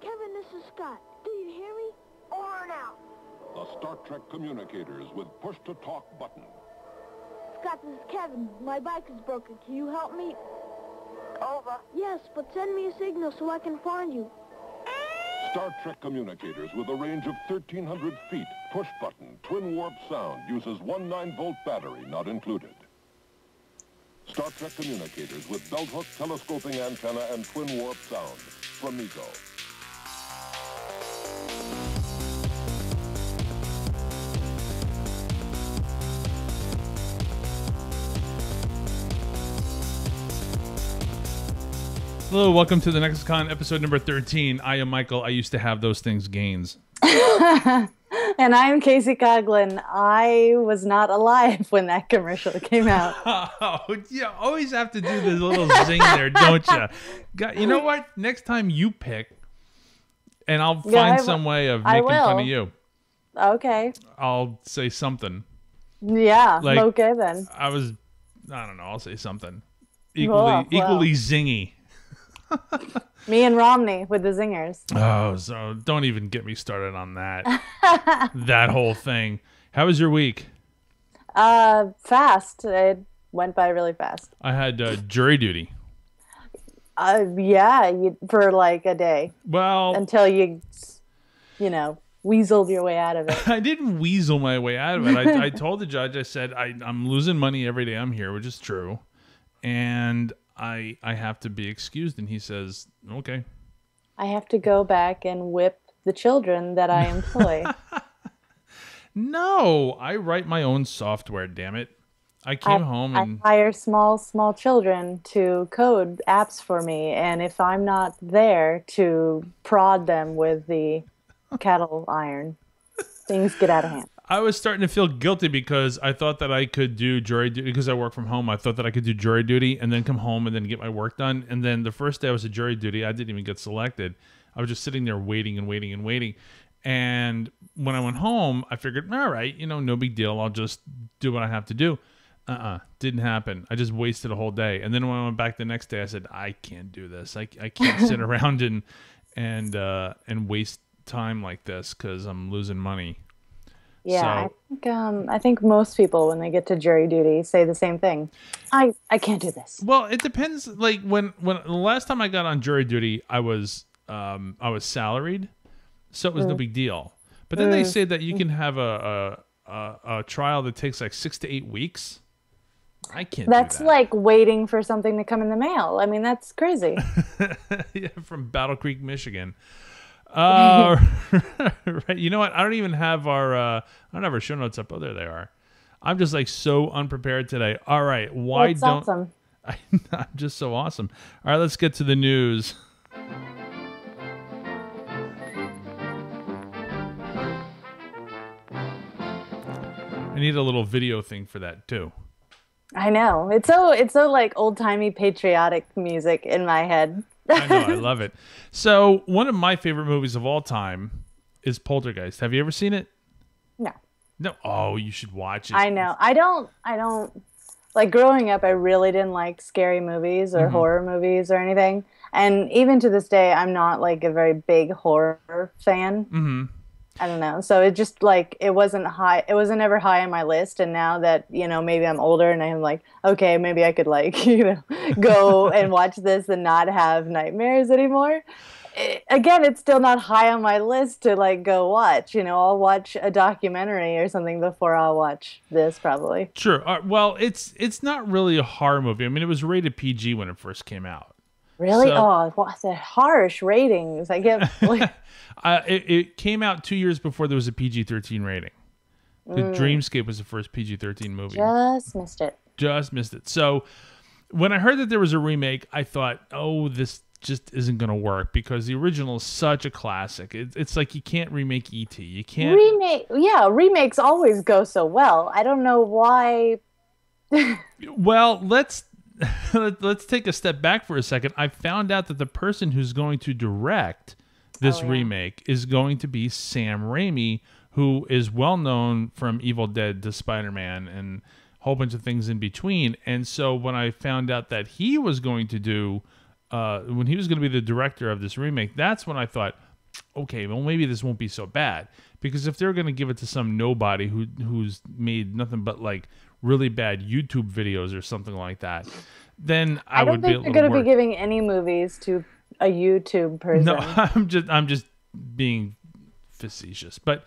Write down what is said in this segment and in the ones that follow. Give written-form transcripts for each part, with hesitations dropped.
Kevin, this is Scott. Do you hear me? Over and out. The Star Trek communicators with push-to-talk button. Scott, this is Kevin. My bike is broken. Can you help me? Over. Yes, but send me a signal so I can find you. Star Trek communicators with a range of 1,300 feet. Push button, twin warp sound, uses 1 9-volt battery, not included. Star Trek communicators with belt hook, telescoping antenna, and twin warp sound. From Mego. Hello, welcome to the Nexicon episode number 13. I am Michael. I used to have those things gains. And I'm Casey Coughlin. I was not alive when that commercial came out. Oh, you always have to do this little zing there, don't you? You know what? Next time you pick, and I'll find some way of making fun of you. Okay. I'll say something. Yeah, like, okay then. I don't know, I'll say something. Equally zingy. Me and Romney with the zingers. Oh, so don't even get me started on that. That whole thing. How was your week? Fast. It went by really fast. I had jury duty. Yeah, for like a day. Well, until you weaseled your way out of it. I didn't weasel my way out of it. I told the judge, I said, I'm losing money every day I'm here, which is true. And I have to be excused. And he says, okay. I have to go back and whip the children that I employ. No, I write my own software, damn it. I came home and I hire small children to code apps for me. And if I'm not there to prod them with the cattle iron, things get out of hand. I was starting to feel guilty because I thought that I could do jury duty because I work from home. I thought that I could do jury duty and then come home and then get my work done. And then the first day I was at jury duty, I didn't even get selected. I was just sitting there waiting and waiting and waiting. And when I went home, I figured, all right, no big deal. I'll just do what I have to do. Didn't happen. I just wasted a whole day. And then when I went back the next day, I said, I can't do this. I can't sit around and waste time like this because I'm losing money. Yeah, I think most people, when they get to jury duty, say the same thing. I can't do this. Well, it depends. Like when the last time I got on jury duty, I was salaried, so it was no big deal. But then they say that you can have a trial that takes like 6 to 8 weeks. I can't. That's do that. like waiting for something to come in the mail. I mean, that's crazy. Yeah, from Battle Creek, Michigan. Right. You know what? I don't even have our show notes up. Oh, there they are. I'm just like so unprepared today. All right. That's awesome. I'm just so awesome. All right, let's get to the news. I need a little video thing for that too. I know. It's so like old-timey patriotic music in my head. I know, I love it. So, one of my favorite movies of all time is Poltergeist. Have you ever seen it? No. No. Oh, you should watch it. I know. I don't like growing up. I really didn't like scary movies or horror movies or anything. And even to this day, I'm not like a very big horror fan. Mm-hmm. I don't know. So it just like it wasn't ever high on my list. And now that maybe I'm older and I'm like, okay, maybe I could like go and watch this and not have nightmares anymore. Again, it's still not high on my list to like go watch. I'll watch a documentary or something before I'll watch this probably. Sure. Well, it's not really a horror movie. I mean, it was rated PG when it first came out. Really? So, what's the harsh ratings? I get. Like... it came out 2 years before there was a PG-13 rating. The Dreamscape was the first PG-13 movie. Just missed it. So when I heard that there was a remake, I thought, oh, this just isn't going to work because the original is such a classic. It's like you can't remake E.T. You can't remake. Yeah, remakes always go so well. I don't know why. Well, let's take a step back for a second. I found out that the person who's going to direct this remake is going to be Sam Raimi, who is well known from Evil Dead to Spider-Man and a whole bunch of things in between. And so when I found out that he was going to do, when he was going to be the director of this remake, that's when I thought, okay, well, maybe this won't be so bad. Because if they're going to give it to some nobody who's made nothing but like really bad YouTube videos or something like that, then I would be a little think they're going to be giving any movies to a YouTube person. No, I'm just being facetious. But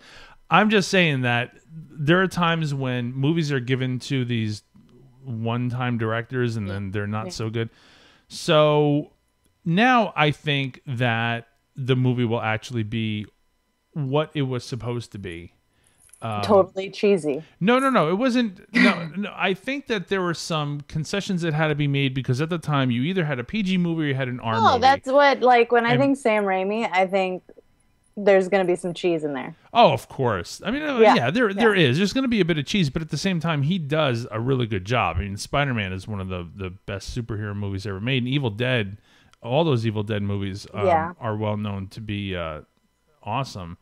I'm just saying that there are times when movies are given to these one-time directors and then they're not so good. So now I think that the movie will actually be what it was supposed to be. Totally cheesy. No. It wasn't. No. I think that there were some concessions that had to be made because at the time you either had a PG movie or you had an R movie. Oh, that's what, like, when I think Sam Raimi, I think there's going to be some cheese in there. Oh, of course. I mean, there is. There's going to be a bit of cheese, but at the same time, he does a really good job. I mean, Spider-Man is one of the best superhero movies ever made. And Evil Dead, all those Evil Dead movies are well known to be awesome.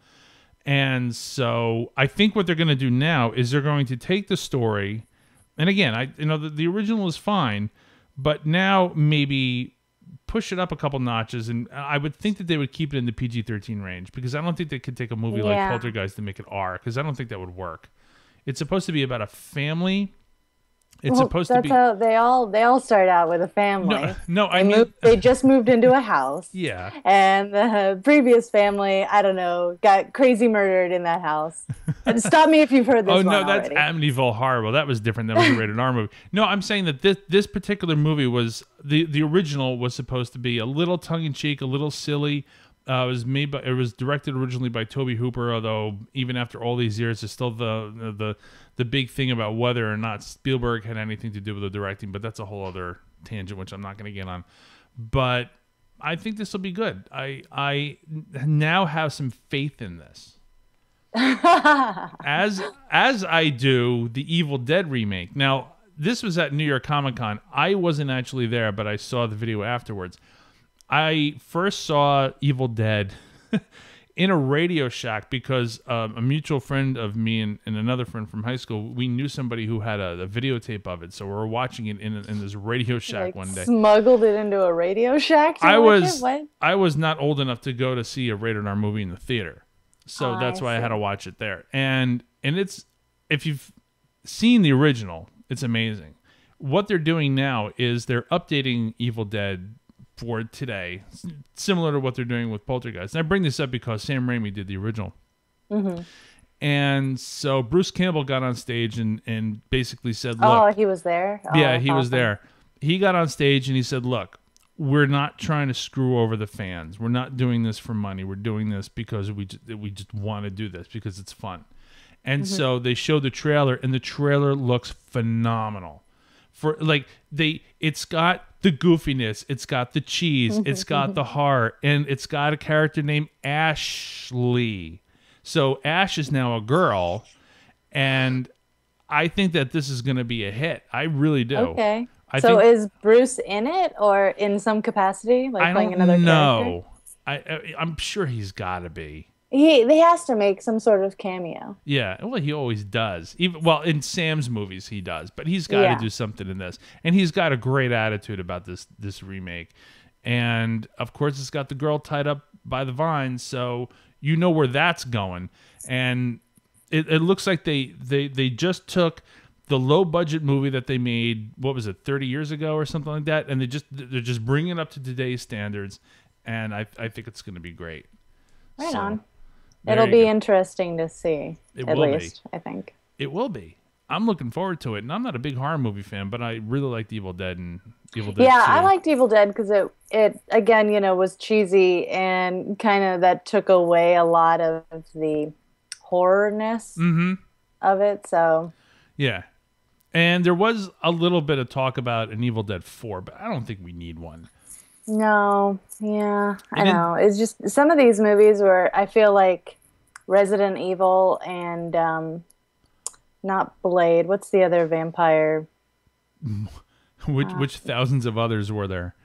And so I think what they're going to do now is they're going to take the story, and again, the original is fine, but now maybe push it up a couple notches, and I would think that they would keep it in the PG-13 range because I don't think they could take a movie like Poltergeist and make it R because I don't think that would work. It's supposed to be about a family. It's supposed to be. That's how they all start out with a family. They just moved into a house. Yeah. And the previous family, I don't know, got crazy murdered in that house. And stop me if you've heard this. Oh no, that's Amityville Horror. Well, that was different. That was a rated R movie. No, I'm saying that this particular movie was the original was supposed to be a little tongue in cheek, a little silly. It was directed originally by Tobe Hooper, although even after all these years, there's still the big thing about whether or not Spielberg had anything to do with the directing, but that's a whole other tangent, which I'm not going to get on. But I think this will be good. I now have some faith in this. as I do the Evil Dead remake. Now, this was at New York Comic Con. I wasn't actually there, but I saw the video afterwards. I first saw Evil Dead in a Radio Shack because a mutual friend of me and another friend from high school, we knew somebody who had a videotape of it. So we were watching it in this Radio Shack one day. Smuggled it into a Radio Shack? I was not old enough to go to see a rated R movie in the theater. So that's why I had to watch it there. And it's, if you've seen the original, it's amazing. What they're doing now is they're updating Evil Dead for today, similar to what they're doing with Poltergeist. And I bring this up because Sam Raimi did the original. Mm-hmm. And so Bruce Campbell got on stage and basically said, look. Oh, he was there? Yeah, he was there. He got on stage and he said, look, we're not trying to screw over the fans. We're not doing this for money. We're doing this because we just want to do this because it's fun. And so they showed the trailer, and the trailer looks phenomenal. For like it's got the goofiness, it's got the cheese, it's got the horror, and it's got a character named Ashley. So Ash is now a girl, and I think that this is going to be a hit. I really do. Okay. So is Bruce in it or in some capacity, like playing another character? I'm sure he's got to be. He has to make some sort of cameo. Yeah, well, he always does. In Sam's movies, he does, but he's got to do something in this, and he's got a great attitude about this remake. And of course, it's got the girl tied up by the vines, so you know where that's going. And it looks like they just took the low budget movie that they made, what was it, 30 years ago or something like that, and they're just bringing it up to today's standards, and I think it's going to be great. Right on. It'll be interesting to see, at least, I think. It will be. I'm looking forward to it, and I'm not a big horror movie fan, but I really liked Evil Dead and Evil Dead 2. I liked Evil Dead because it again, was cheesy and kind of that took away a lot of the horrorness of it. So yeah, and there was a little bit of talk about an Evil Dead 4, but I don't think we need one. No, yeah, I know. It's just some of these movies where I feel like Resident Evil and not Blade. What's the other vampire? Which thousands of others were there?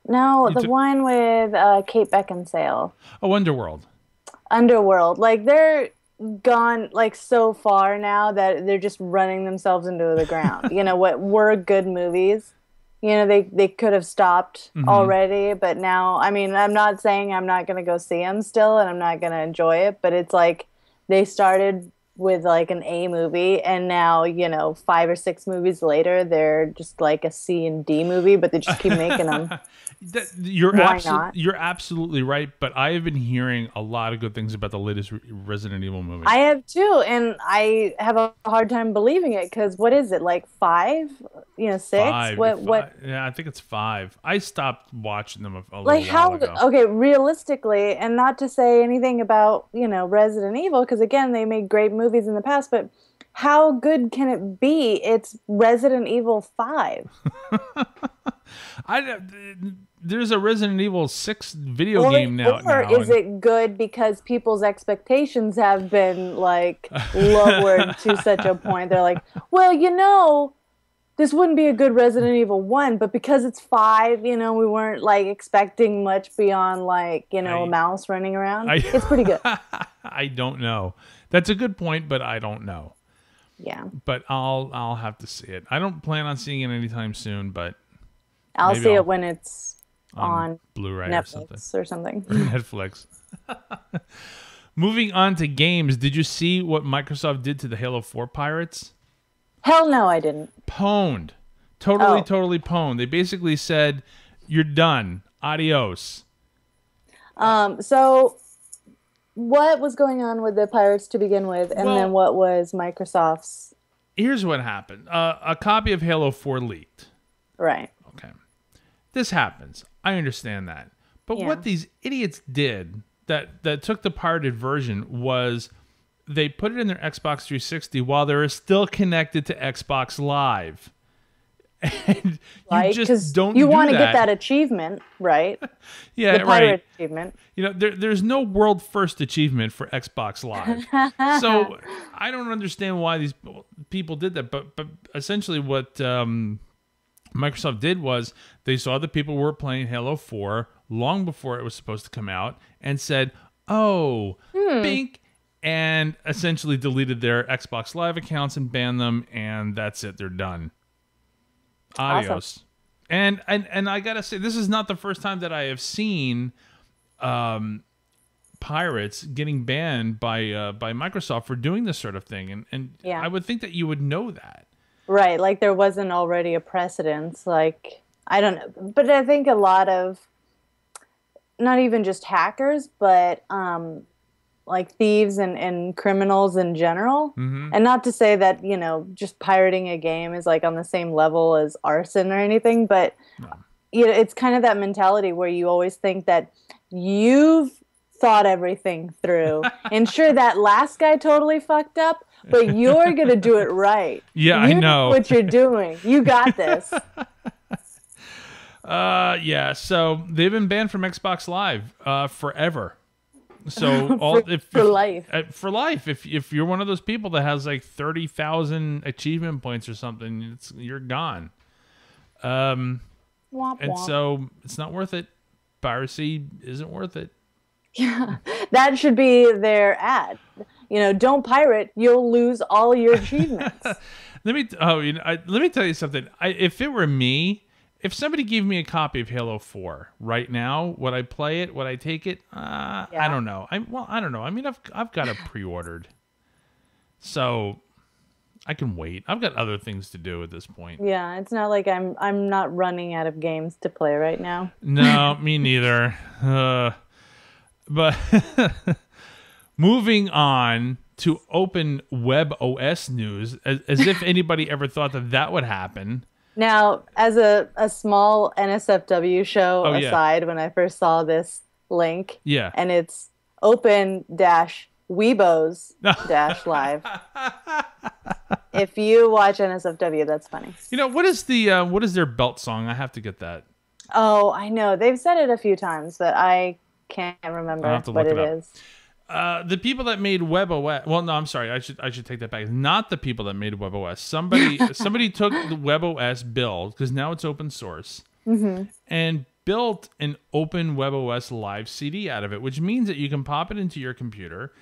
No, the one with Kate Beckinsale. Oh, Underworld. Underworld. Like, they're gone like so far now that they're just running themselves into the ground. What were good movies You know, they could have stopped Mm-hmm. already, but now, I mean, I'm not saying I'm not going to go see them still and I'm not going to enjoy it, but it's like they started with like an A movie and now, you know, 5 or 6 movies later, they're just like a C and D movie, but they just keep making them. You're Why not? You're absolutely right, but I have been hearing a lot of good things about the latest Resident Evil movie. I have too, and I have a hard time believing it because what is it, like 5? You know, 6? What? Yeah, I think it's 5. I stopped watching them a little Like how? while ago. Okay, realistically, and not to say anything about, you know, Resident Evil, because again, they made great movies in the past, but how good can it be? It's Resident Evil 5. There's a Resident Evil 6 video game now. Or is it good because people's expectations have been like lowered to such a point? They're like, well, you know, this wouldn't be a good Resident Evil 1, but because it's 5, you know, we weren't like expecting much beyond like, you know, a mouse running around. It's pretty good. I don't know. That's a good point, but I don't know. Yeah. But I'll have to see it. I don't plan on seeing it anytime soon, but I'll see it when it's on Blu-ray Netflix or something. Netflix. Moving on to games, did you see what Microsoft did to the Halo 4 pirates? Hell no, I didn't. Pwned. Totally pwned. They basically said, you're done. Adios. So what was going on with the pirates to begin with, and then what was Microsoft's? Here's what happened. A copy of Halo 4 leaked. Right. Okay. This happens. I understand that. But what these idiots did that took the pirated version was they put it in their Xbox 360 while they were still connected to Xbox Live. And you just don't you do want to that. get that achievement, right? Yeah, the pirate achievement. You know, there's no world first achievement for Xbox Live. So I don't understand why these people did that. But essentially what Microsoft did was they saw that people were playing Halo 4 long before it was supposed to come out and said, oh, bink, and essentially deleted their Xbox Live accounts and banned them, and that's it. They're done. Adios. Awesome. And I gotta say, this is not the first time that I have seen pirates getting banned by Microsoft for doing this sort of thing, and I would think that you would know that. Right, like there wasn't already a precedence. Like, I don't know, but I think a lot of, not even just hackers, but like thieves and criminals in general. And not to say that, you know, just pirating a game is like on the same level as arson or anything, but you know, it's kind of that mentality where you always think that you've thought everything through. And sure, that last guy totally fucked up, but you're going to do it right. Yeah, I know what you're doing. You got this. Yeah, so they've been banned from Xbox Live forever. So for life. For life. If you're one of those people that has like 30,000 achievement points or something, you're gone. Womp and womp. so it's not worth it. Piracy isn't worth it. Yeah, that should be their ad. You know, don't pirate, you'll lose all your achievements. Let me tell you something. If it were me, if somebody gave me a copy of Halo 4 right now, would I play it? Would I take it? I don't know. I don't know. I mean, I've got it pre-ordered, so I can wait. I've got other things to do at this point. Yeah, it's not like I'm not running out of games to play right now. No, me neither. But moving on to open web OS news, as if anybody ever thought that would happen. Now, as a small NSFW show aside, when I first saw this link, and it's open-weebos-live. If you watch NSFW, that's funny. You know, what is their belt song? I have to get that. Oh, I know. They've said it a few times, but I can't remember what it is. The people that made WebOS. Well, no, I'm sorry. I should take that back. Not the people that made WebOS. Somebody took the WebOS build, because now it's open source, and built an open WebOS live CD out of it, which means that you can pop it into your computer,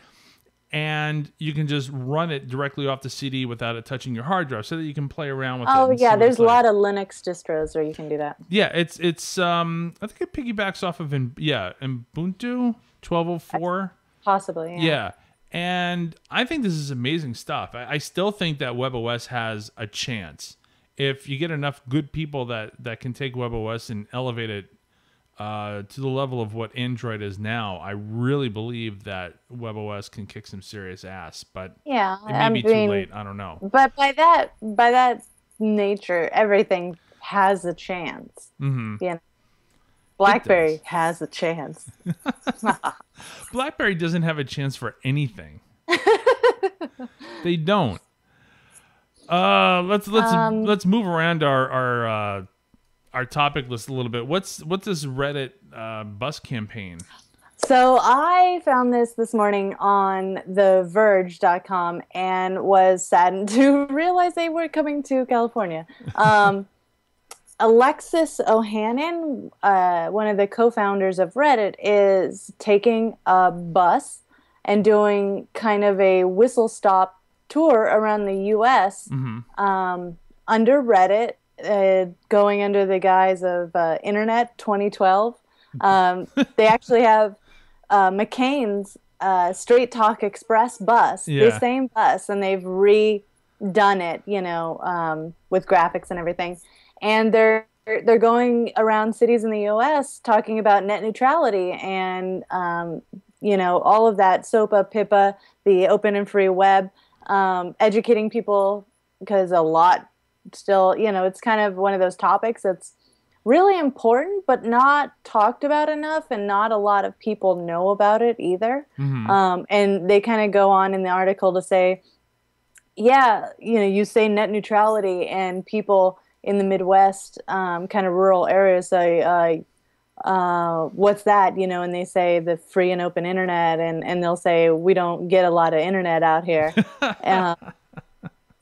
and you can just run it directly off the CD without it touching your hard drive, so that you can play around with it. Oh yeah, there's a like. lot of Linux distros where you can do that. Yeah, it's I think it piggybacks off of Ubuntu 12.04. Possibly. Yeah. Yeah. And I think this is amazing stuff. I still think that WebOS has a chance. If you get enough good people that can take WebOS and elevate it to the level of what Android is now, I really believe that WebOS can kick some serious ass. But yeah, it may be too late. I don't know. But by that nature, everything has a chance. Mm-hmm. You know, BlackBerry has a chance. BlackBerry doesn't have a chance for anything. They don't. Let's move around our topic list a little bit. What's this Reddit bus campaign? So I found this morning on TheVerge.com and was saddened to realize they were coming to California. Alexis Ohanian, one of the co-founders of Reddit, is taking a bus and doing kind of a whistle-stop tour around the U.S. Under Reddit, going under the guise of Internet 2012. They actually have McCain's Straight Talk Express bus, the same bus, and they've redone it, with graphics and everything. And they're going around cities in the U.S. talking about net neutrality and all of that, SOPA, PIPA, the open and free web, educating people, because a lot still, it's kind of one of those topics that's really important but not talked about enough, and not a lot of people know about it either. And they kind of go on in the article to say, you say net neutrality, and people in the Midwest, kind of rural areas, say, what's that? And they say the free and open internet, and they'll say, we don't get a lot of internet out here.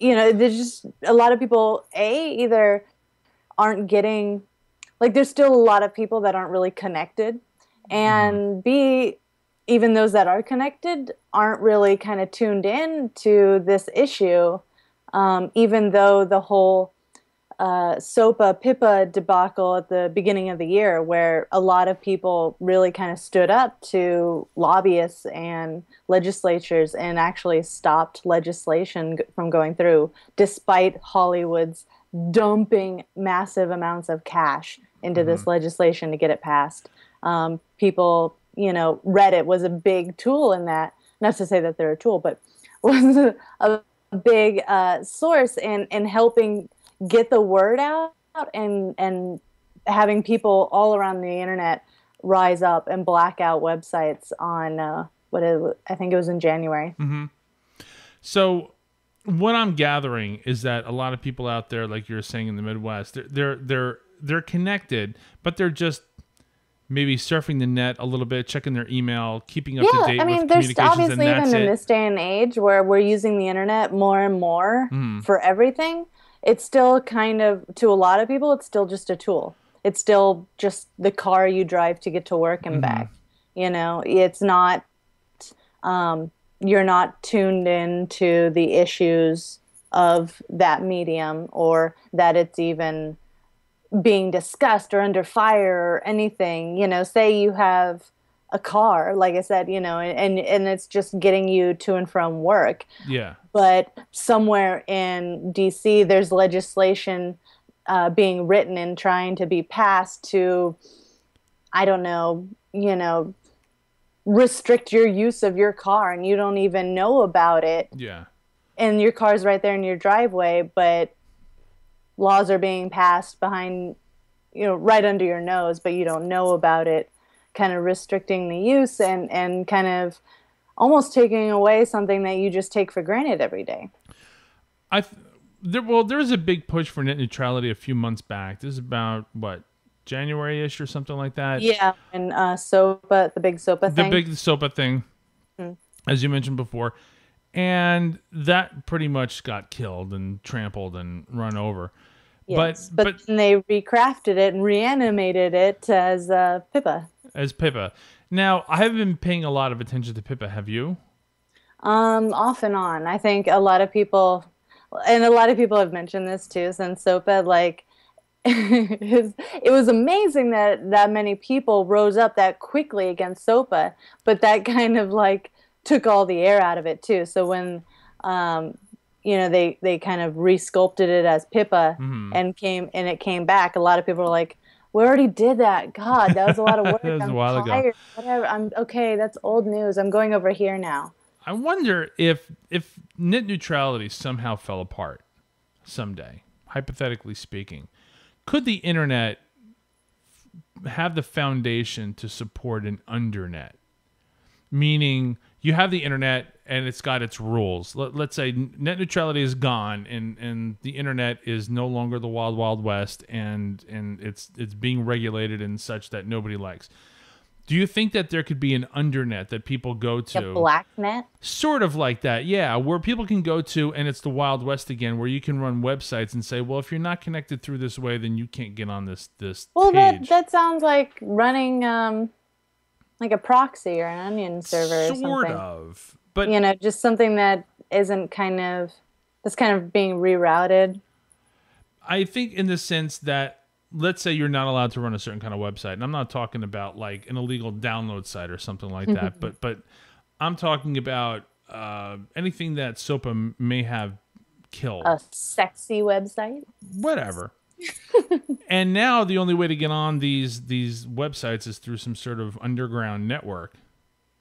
There's just a lot of people, either aren't getting, there's still a lot of people that aren't really connected, and B, even those that are connected aren't really kind of tuned in to this issue, even though the whole SOPA PIPA debacle at the beginning of the year, where a lot of people really kind of stood up to lobbyists and legislatures and actually stopped legislation from going through, despite Hollywood's dumping massive amounts of cash into this legislation to get it passed. People, Reddit was a big tool in that. Not to say that they're a tool, but was a big source in helping get the word out, and having people all around the internet rise up and black out websites on I think it was in January. So what I'm gathering is that a lot of people out there, like you're saying in the Midwest, they're connected, but they're just maybe surfing the net a little bit, checking their email, keeping up to date with communications, there's obviously, and that's even in this day and age where we're using the internet more and more for everything, it's still kind of, to a lot of people, it's still just a tool. It's still just the car you drive to get to work and back. It's not, you're not tuned into the issues of that medium, or that it's even being discussed or under fire or anything. Say you have a car, like I said, and it's just getting you to and from work. Yeah. But somewhere in DC, there's legislation being written and trying to be passed to, I don't know, restrict your use of your car, and you don't even know about it. Yeah. And your car's right there in your driveway, but laws are being passed behind, right under your nose, but you don't know about it, kind of restricting the use and kind of almost taking away something that you just take for granted every day. There was a big push for net neutrality a few months back. This is about, January-ish or something like that? Yeah, and SOPA, the big SOPA thing. The big SOPA thing, as you mentioned before. And that pretty much got killed and trampled and run over. Yes, but then they recrafted it and reanimated it as PIPA. As PIPA. Now, I haven't been paying a lot of attention to PIPA. Have you? Off and on. I think a lot of people, and a lot of people have mentioned this too, since SOPA, like, it was amazing that that many people rose up that quickly against SOPA, but that kind of like took all the air out of it too. So when, they kind of resculpted it as Pippa and it came back, a lot of people were like, we already did that. God, that was a lot of work. That was I'm a while ago. tired. Whatever. I'm okay. That's old news. I'm going over here now. I wonder if net neutrality somehow fell apart someday, hypothetically speaking, could the internet have the foundation to support an undernet? Meaning you have the internet and it's got its rules. Let's say net neutrality is gone and the internet is no longer the wild, wild west and it's being regulated in such that nobody likes. Do you think that there could be an undernet that people go to? A black net? Sort of like that, yeah, where people can go to and it's the Wild West again, where you can run websites and say, well, if you're not connected through this way, then you can't get on this well, page. that sounds like running like a proxy or an onion server or something. Sort of. But just something that isn't that's kind of being rerouted. I think in the sense that, let's say you're not allowed to run a certain kind of website, and I'm not talking about like an illegal download site or something like that, but I'm talking about anything that SOPA may have killed. A sexy website? Whatever. And now the only way to get on these websites is through some sort of underground network.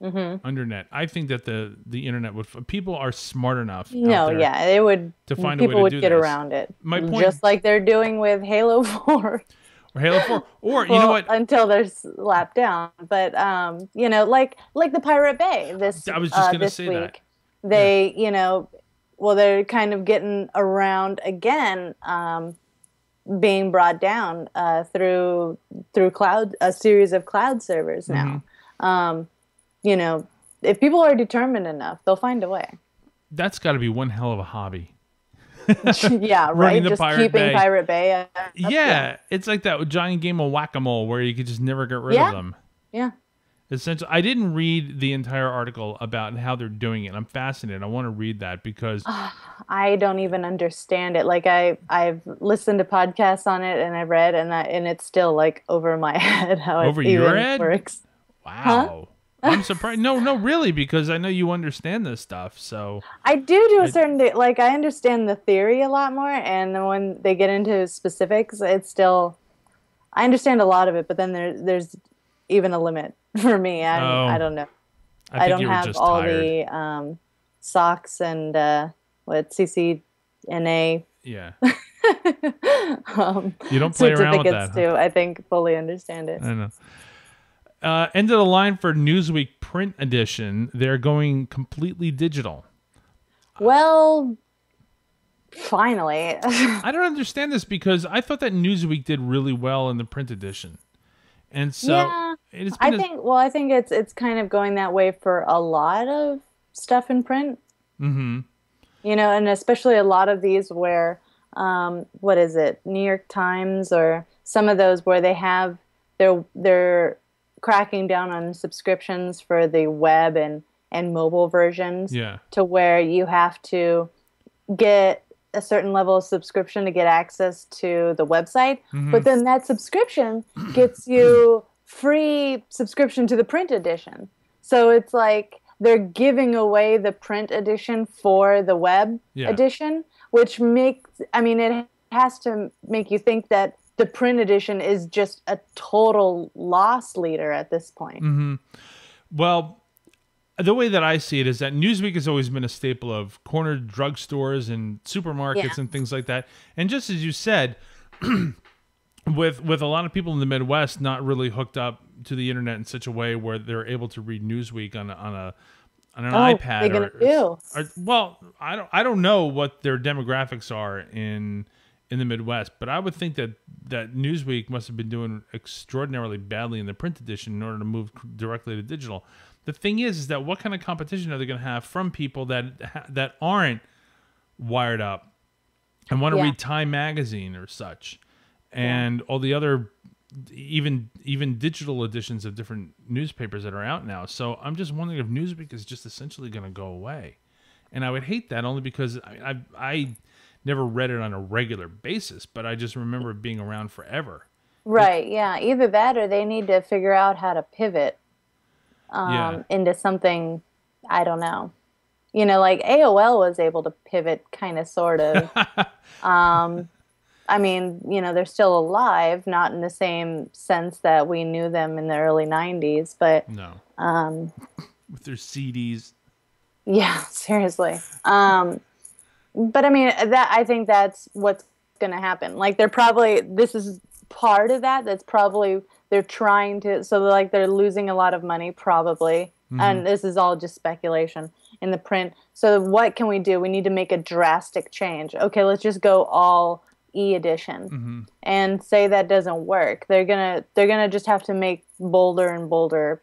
Undernet. I think that the internet people are smart enough. It would. To find people a way to would do get this. around it. My point, just like they're doing with Halo 4. Or Halo 4, or you know what? Until they're slapped down, but like the Pirate Bay. I was just going to say week, that they they're kind of getting around again, being brought down through a series of cloud servers now. If people are determined enough, they'll find a way. That's got to be one hell of a hobby. Yeah, right. Just keeping Pirate Bay up. Yeah, it's like that giant game of whack-a-mole where you could just never get rid of them. Yeah. Essentially, I didn't read the entire article about how they're doing it. I'm fascinated. I want to read that because I don't even understand it. Like I've listened to podcasts on it and I've read and it's still like over my head how over it your even head works. Wow. Huh? I'm surprised. No, really, because I know you understand this stuff. So I do a certain like I understand the theory a lot more, and then when they get into specifics, it's still I understand a lot of it, but then there's even a limit for me. I don't know. I don't have all the socks and CCNA. Yeah. You don't play around with that. To I think fully understand it. I know. End of the line for Newsweek print edition. They're going completely digital. Well, finally. I don't understand this because I thought that Newsweek did really well in the print edition, and so yeah, I think it's kind of going that way for a lot of stuff in print. Mm-hmm. And especially a lot of these where, what is it, New York Times or some of those where they have they're cracking down on subscriptions for the web and mobile versions to where you have to get a certain level of subscription to get access to the website, but then that subscription gets you free subscription to the print edition. So it's like they're giving away the print edition for the web edition, which it has to make you think that the print edition is just a total loss leader at this point. Mm-hmm. Well, the way that I see it is that Newsweek has always been a staple of corner drugstores and supermarkets and things like that. And just as you said, with a lot of people in the Midwest not really hooked up to the internet in such a way where they're able to read Newsweek on an iPad. Well, I don't know what their demographics are in the Midwest, but I would think that Newsweek must have been doing extraordinarily badly in the print edition in order to move directly to digital. The thing is that what kind of competition are they going to have from people that aren't wired up and want to read Time magazine or such, and all the other even digital editions of different newspapers that are out now. So I'm just wondering if Newsweek is just essentially going to go away. And I would hate that only because I never read it on a regular basis, but I just remember it being around forever. Right, yeah. Either that or they need to figure out how to pivot into something, I don't know. You know, like AOL was able to pivot kind of, sort of. I mean, you know, they're still alive, not in the same sense that we knew them in the early 90s, but... No. With their CDs. Yeah, seriously. But I mean, I think that's what's going to happen. Like, this is part of that. That's probably, they're trying to, so like they're losing a lot of money, probably. Mm-hmm. And this is all just speculation in the print. So what can we do? We need to make a drastic change. Okay, let's just go all e-edition and say that doesn't work. They're gonna just have to make bolder and bolder,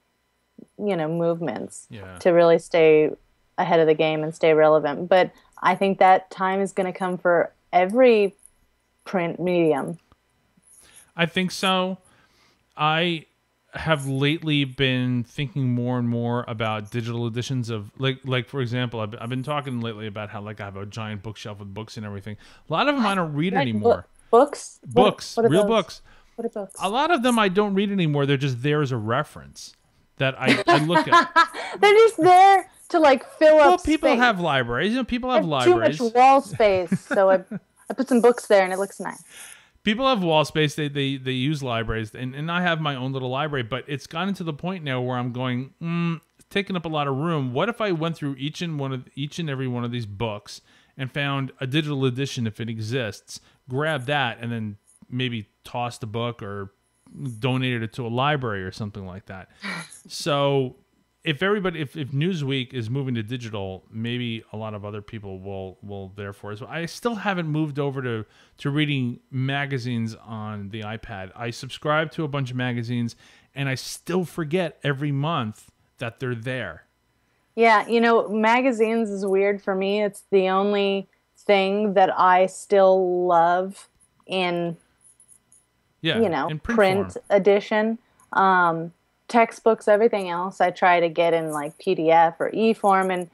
you know, movements to really stay ahead of the game and stay relevant. But I think that time is going to come for every print medium. I think so. I have lately been thinking more and more about digital editions of, like for example, I've been talking lately about how, like, I have a giant bookshelf with books and everything. A lot of them I don't read anymore. Books? Books. What are Real those? books. What are books? A lot of them I don't read anymore. They're just there as a reference that I look at. They're just there to, like, fill up people space. have libraries. You know, people have libraries. Too much wall space, so I put some books there and it looks nice. People have wall space. They use libraries, and I have my own little library. But it's gotten to the point now where I'm going, it's taking up a lot of room. What if I went through each and every one of these books and found a digital edition, if it exists, grab that, and then maybe toss the book or donated it to a library or something like that. So if Newsweek is moving to digital, maybe a lot of other people will therefore as well. I still haven't moved over to reading magazines on the iPad. I subscribe to a bunch of magazines, and I still forget every month that they're there. Yeah, you know, magazines is weird for me. It's the only thing that I still love in, you know, in print edition. Textbooks, everything else I try to get in, like, PDF or e-form, and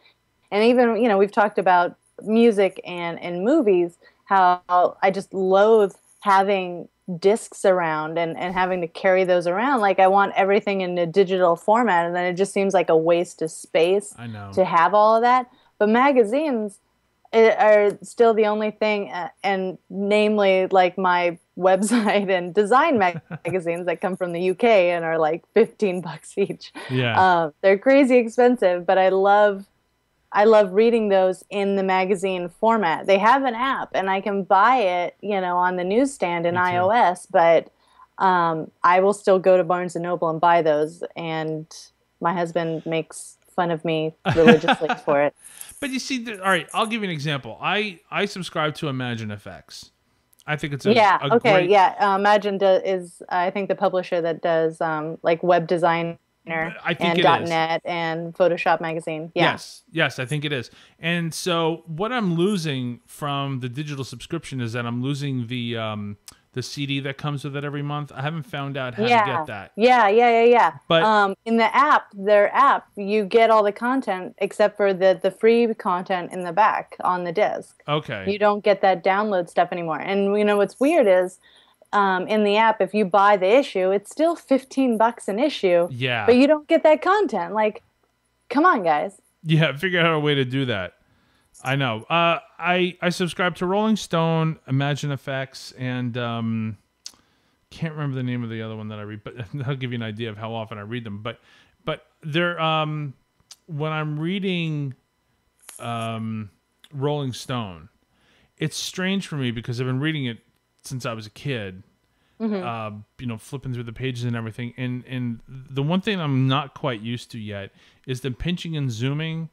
even, you know, we've talked about music and movies, how I just loathe having discs around and having to carry those around. Like, I want everything in a digital format, and then it just seems like a waste of space to have all of that. But magazines are still the only thing, and namely, like, my website and design magazines that come from the UK and are like $15 each. Yeah, they're crazy expensive, but I love reading those in the magazine format. They have an app, and I can buy it, you know, on the newsstand in iOS. But I will still go to Barnes and Noble and buy those, and my husband makes fun of me religiously for it. But you see, all right, I'll give you an example. I subscribe to Imagine FX. I think it's a great... Imagine is, I think, the publisher that does like Web Designer and .NET and Photoshop Magazine. Yeah. Yes, I think it is. And so what I'm losing from the digital subscription is that I'm losing the CD that comes with it every month. I haven't found out how to get that. Yeah. But in their app, you get all the content except for the free content in the back on the disc. Okay. You don't get that download stuff anymore. And you know what's weird is in the app, if you buy the issue, it's still $15 an issue. Yeah. But you don't get that content. Like, come on, guys. Yeah, figure out a way to do that. I know. I subscribe to Rolling Stone, Imagine FX, and can't remember the name of the other one that I read, but I'll give you an idea of how often I read them. But they're when I'm reading Rolling Stone, it's strange for me because I've been reading it since I was a kid. Mm-hmm. You know, flipping through the pages and everything. And the one thing I'm not quite used to yet is the pinching and zooming.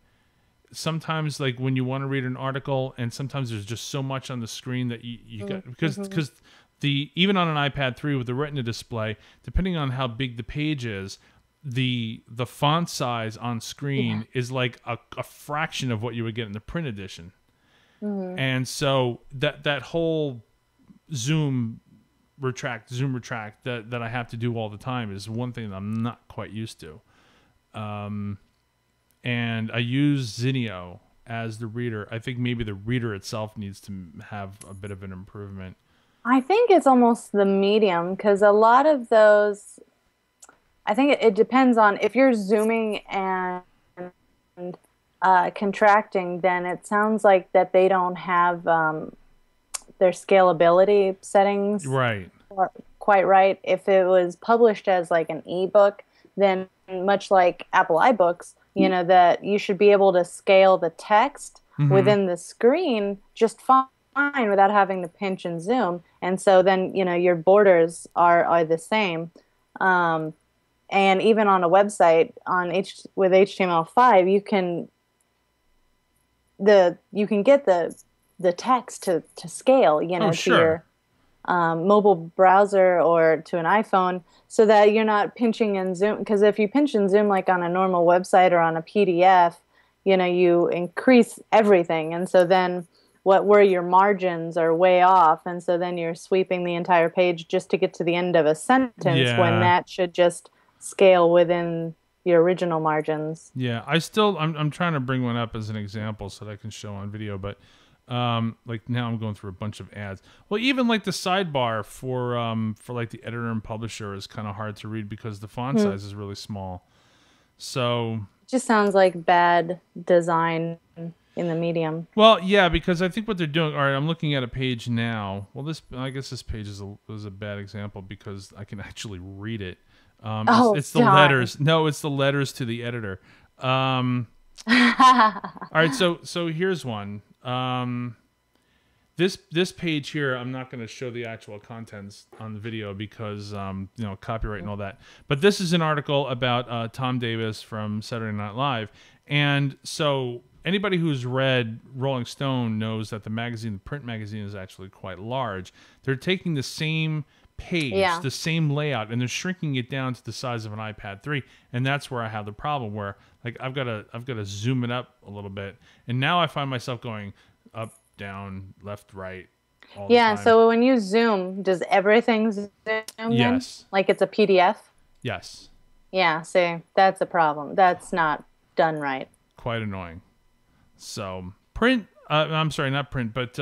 Sometimes, like, when you want to read an article, and sometimes there's just so much on the screen that you got, because even on an iPad 3 with the Retina display, depending on how big the page is, the font size on screen is like a fraction of what you would get in the print edition. And so that whole zoom zoom retract that I have to do all the time is one thing that I'm not quite used to. And I use Zinio as the reader. I think maybe the reader itself needs to have a bit of an improvement. I think it's almost the medium, because a lot of those, I think it depends on if you're zooming and contracting, then it sounds like that they don't have their scalability settings quite right. If it was published as like an ebook, then much like Apple iBooks, you know, that you should be able to scale the text within the screen just fine without having to pinch and zoom. And so then, you know, your borders are the same. And even on a website with HTML5, you can get the text to scale, you know, to your mobile browser or to an iPhone, so that you're not pinching and zoom. Because if you pinch and zoom like on a normal website or on a PDF, you know, you increase everything, and so then where your margins are way off, and so then you're sweeping the entire page just to get to the end of a sentence when that should just scale within your original margins. Yeah, I'm trying to bring one up as an example so that I can show on video, but like now I'm going through a bunch of ads. Well, even like the sidebar for like the editor and publisher is kind of hard to read because the font size is really small. So just sounds like bad design in the medium. Well, yeah, because I think what they're doing. All right, I'm looking at a page now. Well, I guess this page is a bad example because I can actually read it. It's the letters. No, it's the letters to the editor. All right, so here's one. This page here, I'm not going to show the actual contents on the video because you know, copyright and all that. But this is an article about Tom Davis from Saturday Night Live, and so anybody who's read Rolling Stone knows that the print magazine is actually quite large. They're taking the same page, the same layout, and they're shrinking it down to the size of an iPad 3, and that's where I have the problem, where like I've got to zoom it up a little bit, and now I find myself going up, down, left, right all the time. So when you zoom, does everything zoom in? Like it's a PDF? Yes. Yeah, see, that's a problem. That's not done right. Quite annoying. So print, I'm sorry, not print, but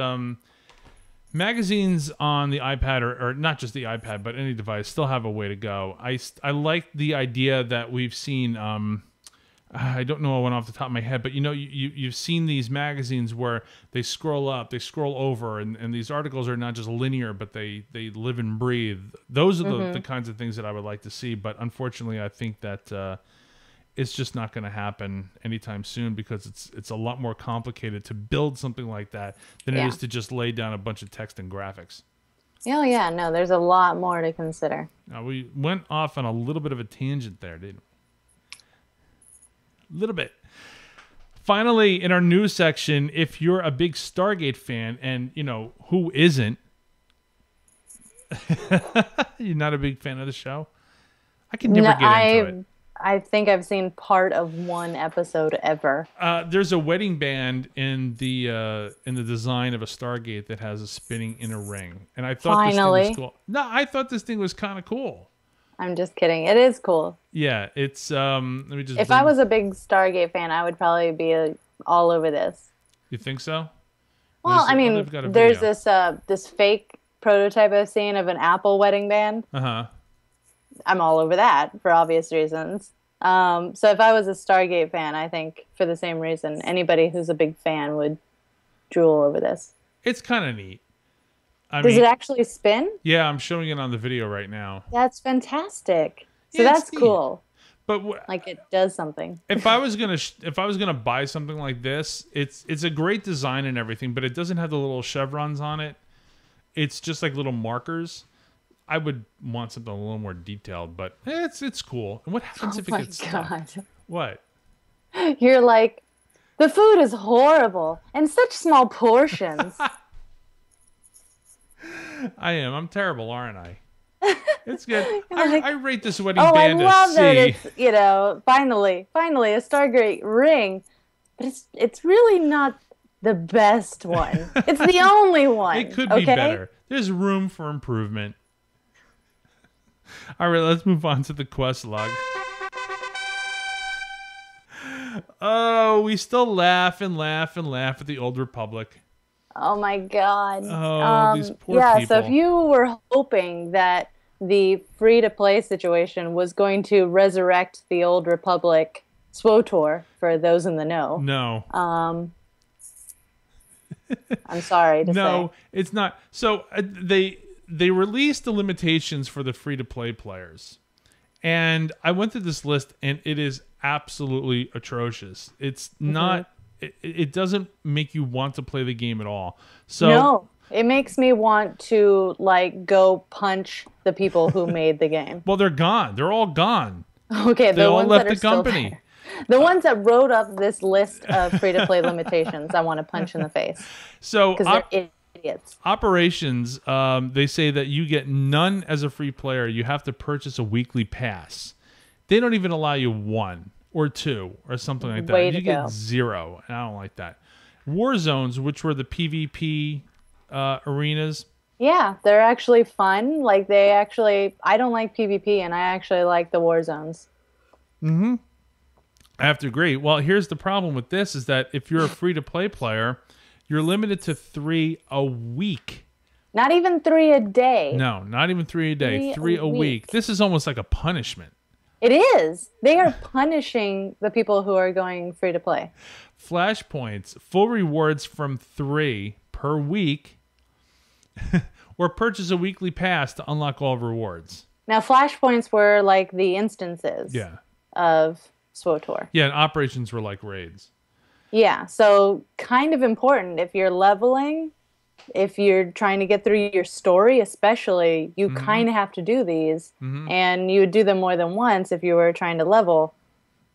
magazines on the iPad, or not just the iPad, but any device, still have a way to go. I like the idea that we've seen, I don't know one off the top of my head, but you know, you've seen these magazines where they scroll up, they scroll over, and these articles are not just linear, but they live and breathe. Those are the kinds of things that I would like to see, but unfortunately I think that it's just not going to happen anytime soon because it's a lot more complicated to build something like that than it is to just lay down a bunch of text and graphics. Oh yeah, no, there's a lot more to consider. Now, we went off on a little bit of a tangent there, didn't we? A little bit. Finally, in our news section, if you're a big Stargate fan, and you know, who isn't? You're not a big fan of the show? I can never get into it. I think I've seen part of one episode ever. There's a wedding band in the design of a Stargate that has a spinning inner ring, and I thought this thing was cool. No, I thought this thing was kind of cool. I'm just kidding. It is cool. Yeah, it's let me just. If I was a big Stargate fan, I would probably be all over this. You think so? Well, I mean, there's this fake prototype I've seen of an Apple wedding band. I'm all over that for obvious reasons. So if I was a Stargate fan, I think for the same reason, anybody who's a big fan would drool over this. It's kind of neat. Does it actually spin? Yeah, I'm showing it on the video right now. That's fantastic. So that's cool. But like it does something. If I was gonna buy something like this, it's a great design and everything, but it doesn't have the little chevrons on it. It's just like little markers. I would want something a little more detailed, but it's cool. And what happens if it gets stuck? What? You're like, the food is horrible and such small portions. I am. I'm terrible, aren't I? It's good. I rate this wedding band I love a C. that it's, you know, finally a Stargate ring, but it's really not the best one. It's the only one. It could be better. There's room for improvement. All right, let's move on to the quest log. Oh, we still laugh and laugh and laugh at the Old Republic. Oh my God. Oh, these poor people. So if you were hoping that the free-to-play situation was going to resurrect the Old Republic SWTOR, for those in the know. No. I'm sorry to say. No, it's not. So they released the limitations for the free-to-play players. And I went through this list, and it is absolutely atrocious. It's not... It doesn't make you want to play the game at all. So no, it makes me want to like go punch the people who made the game. Well, they're gone. They're all gone. Okay, they all left the company. The ones that wrote up this list of free-to-play limitations, I want to punch in the face. So because they're idiots. Operations, they say that you get none as a free player. You have to purchase a weekly pass. They don't even allow you one or two or something like that. You get zero. And I don't like that. War zones, which were the PvP arenas. Yeah, they're actually fun. Like I don't like PvP, and I actually like the war zones. Mm-hmm. I have to agree. Well, here's the problem with this is that if you're a free-to-play player, you're limited to 3 a week. Not even 3 a day. No, not even 3 a day. 3 a week. This is almost like a punishment. It is. They are punishing the people who are going free to play. Flashpoints, full rewards from 3 per week, or purchase a weekly pass to unlock all rewards. Now, flashpoints were like the instances of SWTOR. Yeah, and operations were like raids. Yeah, so kind of important if you're leveling. If you're trying to get through your story, especially, you kind of have to do these. And you would do them more than once if you were trying to level.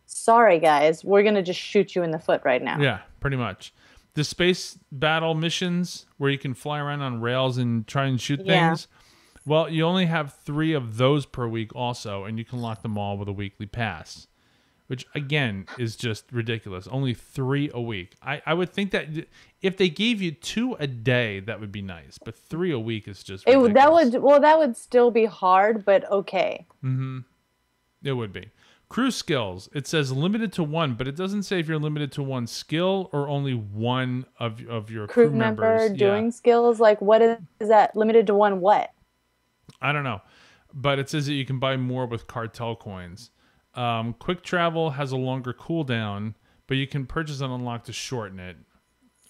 Sorry, guys. We're going to just shoot you in the foot right now. Yeah, pretty much. The space battle missions where you can fly around on rails and try and shoot things. Well, you only have 3 of those per week also, and you can lock them all with a weekly pass. Which, again, is just ridiculous. Only 3 a week. I would think that if they gave you 2 a day, that would be nice. But 3 a week is just ridiculous. That would still be hard, but okay. It would be. Crew skills. It says limited to 1, but it doesn't say if you're limited to 1 skill or only 1 of your crew members. Doing skills? Like, what is that? Limited to 1 what? I don't know. But it says that you can buy more with cartel coins. Quick travel has a longer cooldown, but you can purchase and unlock to shorten it.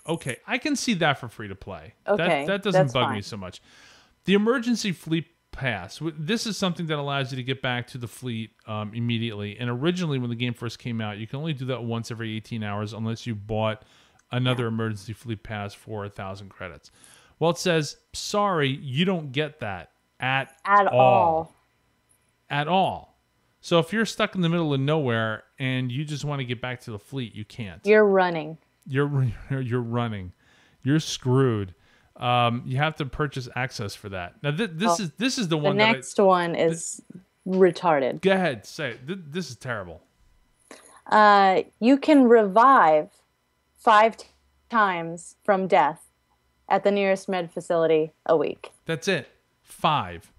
Okay, I can see that for free to play. Okay, that doesn't bug me so much. The emergency fleet pass. This is something that allows you to get back to the fleet immediately. And originally, when the game first came out, you can only do that once every 18 hours unless you bought another emergency fleet pass for 1,000 credits. Well, it says, sorry, you don't get that at all. At all. So if you're stuck in the middle of nowhere and you just want to get back to the fleet, you can't. You're running. You're running. You're screwed. You have to purchase access for that. Now this is the one. The next one is retarded. Go ahead, say it. This is terrible. You can revive 5 times from death at the nearest med facility a week. That's it. 5.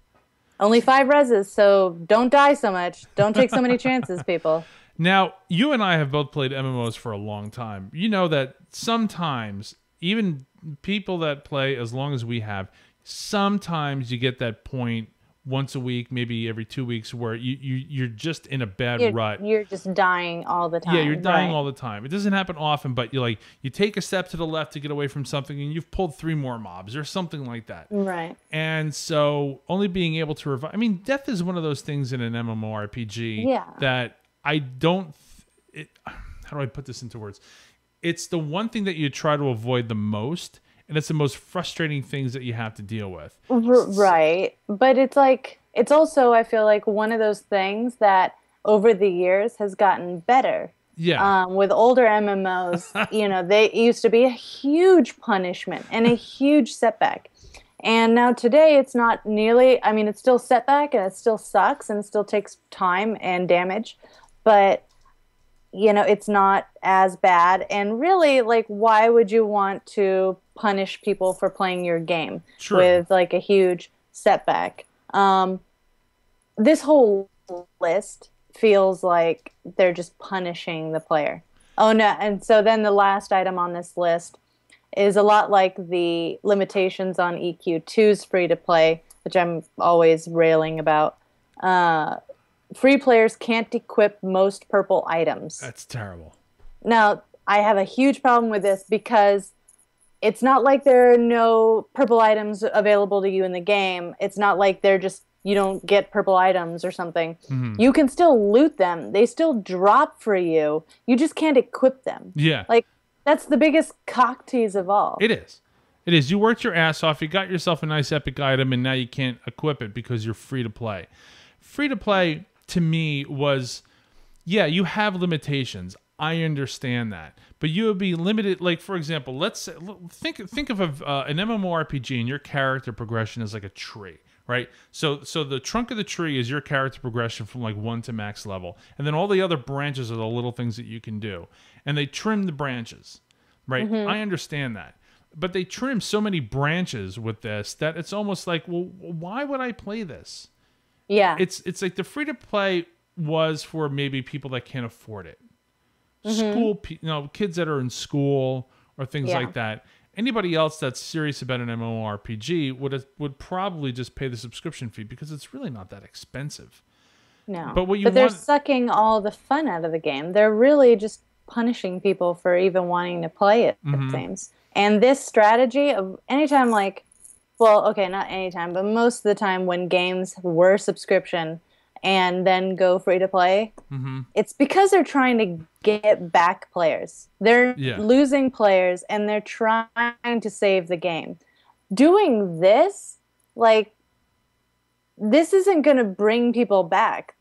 Only 5 reses, so don't die so much. Don't take so many chances, people. Now, you and I have both played MMOs for a long time. You know that sometimes, even people that play as long as we have, sometimes you get that point once a week, maybe every 2 weeks, where you're just in a bad rut. You're just dying all the time. Yeah, you're dying all the time. It doesn't happen often, but you take a step to the left to get away from something, and you've pulled 3 more mobs or something like that. Right. And so, only being able to revive. I mean, death is one of those things in an MMORPG that I don't. How do I put this into words? It's the one thing that you try to avoid the most. And it's the most frustrating things that you have to deal with. Right. But it's also, I feel like, one of those things that over the years has gotten better. Yeah. With older MMOs, they used to be a huge punishment and a huge setback. And now today it's not nearly, it's still setback and it still sucks and it still takes time and damage. But it's not as bad. And really, why would you want to punish people for playing your game with a huge setback? this whole list feels like they're just punishing the player. Oh no, and so then the last item on this list is a lot like the limitations on EQ2's free to play, which I'm always railing about. Free players can't equip most purple items. That's terrible. Now, I have a huge problem with this because it's not like there are no purple items available to you in the game. It's not like they're just, you don't get purple items or something. Mm-hmm. You can still loot them. They still drop for you. You just can't equip them. Yeah. Like, that's the biggest cock tease of all. It is. It is. You worked your ass off. You got yourself a nice epic item, and now you can't equip it because you're free to play. Free to play, to me, was, yeah, you have limitations. I understand that. But you would be limited, like, for example, let's say, think of an MMORPG and your character progression is like a tree, right? So the trunk of the tree is your character progression from like 1 to max level. And then all the other branches are the little things that you can do. And they trim the branches, right? Mm-hmm. I understand that. But they trim so many branches with this that it's almost like, well, why would I play this? Yeah. It's like the free to play was for maybe people that can't afford it. Mm-hmm. Kids that are in school or things like that. Anybody else that's serious about an MMORPG would probably just pay the subscription fee because it's really not that expensive. No. But they're sucking all the fun out of the game. They're really just punishing people for even wanting to play it, it seems. And this strategy of anytime not anytime, but most of the time when games were subscription and then go free to play, it's because they're trying to get back players. They're losing players and they're trying to save the game. Doing this, this isn't going to bring people back.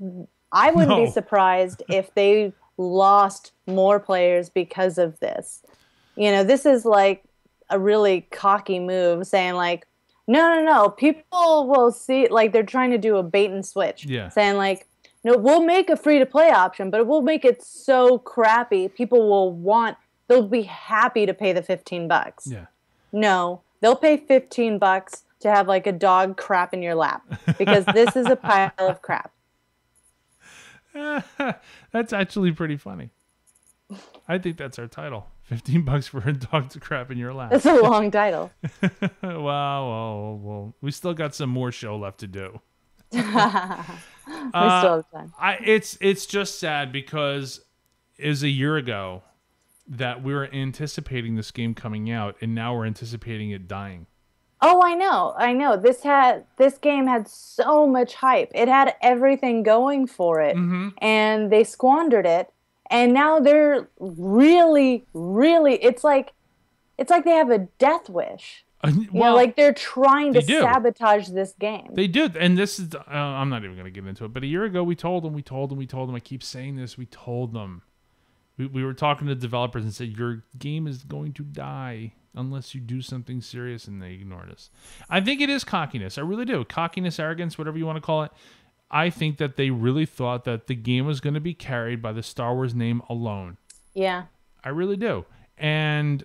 I wouldn't be surprised if they lost more players because of this. This is like a really cocky move saying like, no, people will see, like they're trying to do a bait and switch. Yeah. Saying like, no, we'll make a free to play option, but we'll make it so crappy they'll be happy to pay the $15. Yeah. No, they'll pay $15 to have like a dog crap in your lap because this is a pile of crap. That's actually pretty funny. I think that's our title. $15 for a dog to crap in your lap. It's a long title. Well, we still got some more show left to do. We still have time. It's just sad because it was a year ago that we were anticipating this game coming out, and now we're anticipating it dying. Oh, I know. This game had so much hype. It had everything going for it, and they squandered it. And now they're really, really. It's like they have a death wish. Like they're trying to sabotage this game. They do, and this is. I'm not even going to get into it. But a year ago, we told them. I keep saying this. We told them. We were talking to developers and said your game is going to die unless you do something serious, and they ignored us. I think it is cockiness. I really do. Cockiness, arrogance, whatever you want to call it. I think that they really thought that the game was going to be carried by the Star Wars name alone. Yeah. I really do. And